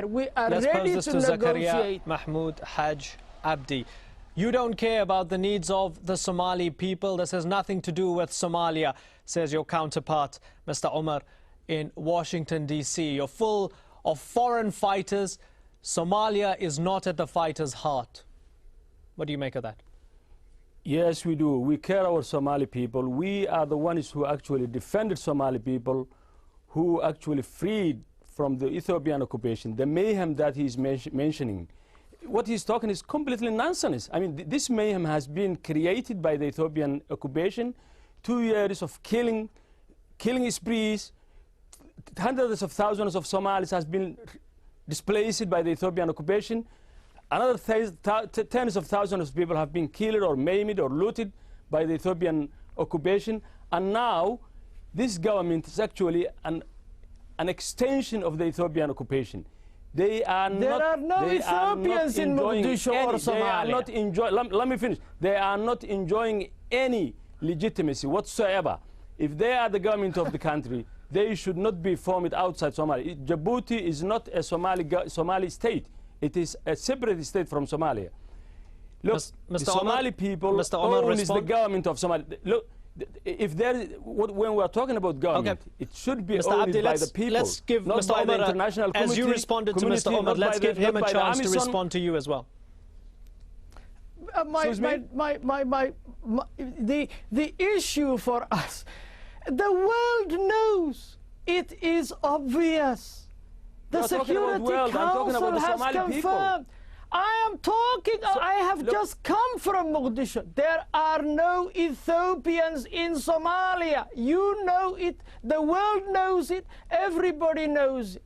We are Let's ready pose this to to negotiate. Zakaria Mohamed Haji Abdi. You don't care about the needs of the Somali people. This has nothing to do with Somalia, says your counterpart, Mr. Omar, in Washington, D.C. You're full of foreign fighters. Somalia is not at the fighters' heart. What do you make of that? Yes, we do. We care our Somali people. We are the ones who actually defended Somali people, who actually freed from the Ethiopian occupation. The mayhem that he's mentioning, what he's talking is completely nonsense. I mean, this mayhem has been created by the Ethiopian occupation. 2 years of killing sprees. Hundreds of thousands of Somalis has been displaced by the Ethiopian occupation. Another tens of thousands of people have been killed or maimed or looted by the Ethiopian occupation. And now this government is actually an extension of the Ethiopian occupation. There are no Ethiopians in Mogadishu or Somalia. Let me finish. They are not enjoying any legitimacy whatsoever. If they are the government of the country, they should not be formed outside Somalia. Djibouti is not a Somali state. It is a separate state from Somalia. Look, the Somali people own the government of Somalia. Look, if there, when we are talking about government, it should be owned by the people, let's give not Mr. by Omar, the international community. as you responded to Mr. Omar, let's give him a chance to respond to you as well. The issue for us, the world knows, it is obvious. The Security Council has confirmed. I have just come from Mogadishu. There are no Ethiopians in Somalia. You know it. The world knows it. Everybody knows it.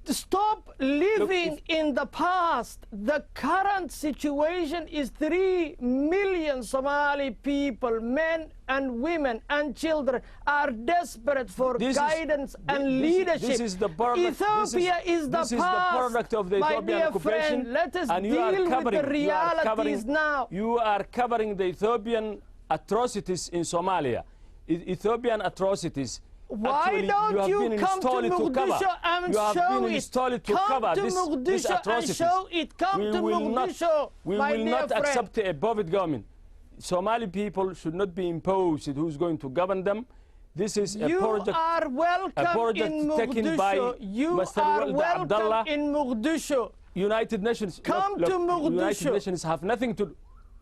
Stop living in the past. The current situation is 3 million Somali people, men and women and children, are desperate for guidance and leadership. This is the product, Ethiopia is the product of the Ethiopian occupation. Friend, let us deal with the realities now. You are covering the Ethiopian atrocities in Somalia. Ethiopian atrocities. Why don't you come to Mogadishu and show it? Come to Mogadishu and show it. Come to Mogadishu, we will not accept a puppet government. Somali people should not be imposed who's going to govern them. This is a project. You are welcome in Mogadishu. You are welcome in Mogadishu. United Nations. Come to Mogadishu. United Nations have nothing to.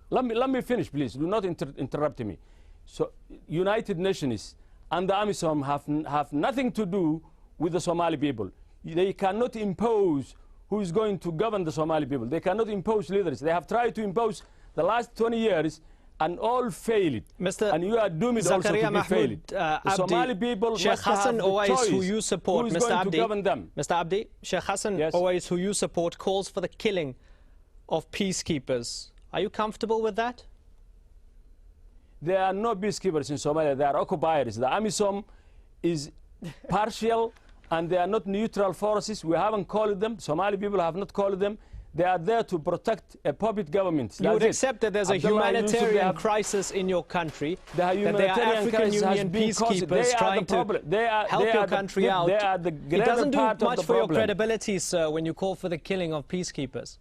Let me finish, please. Do not interrupt me. So, United Nations and the AMISOM have nothing to do with the Somali people. They cannot impose who is going to govern the Somali people. They cannot impose leaders. They have tried to impose the last 20 years and all failed. And you are doomed Zakaria also to be failed. The Somali people Sheikh Hassan Owais, who you support, Mr. Abdi, Mr. Abdi, Sheikh Hassan Owais, who you support, calls for the killing of peacekeepers. Are you comfortable with that? There are no peacekeepers in Somalia. They are occupiers. The AMISOM is partial, and they are not neutral forces. We haven't called them. Somali people have not called them. They are there to protect a puppet government. You would accept that there's a humanitarian crisis in your country, that there are African Union peacekeepers trying to help your country out. It doesn't do much for your credibility, sir, when you call for the killing of peacekeepers.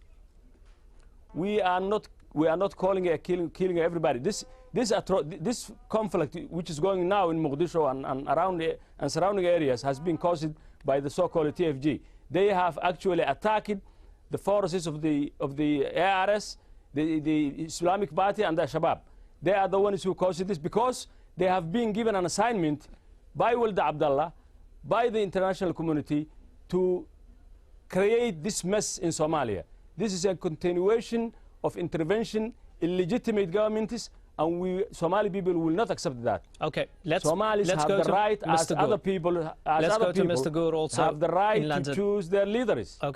We are not calling a killing everybody. This conflict, which is going now in Mogadishu and around and surrounding areas, has been caused by the so-called TFG. They have actually attacked the forces of the ARS, the Islamic Party, and the Ash-Shabaab. They are the ones who caused this because they have been given an assignment by Walda Abdallah, by the international community, to create this mess in Somalia. This is a continuation of intervention, illegitimate governments, and we Somali people will not accept that. Okay, Somalis have the right, as other people, Mr. Gur also have the right to choose their leaders. Okay.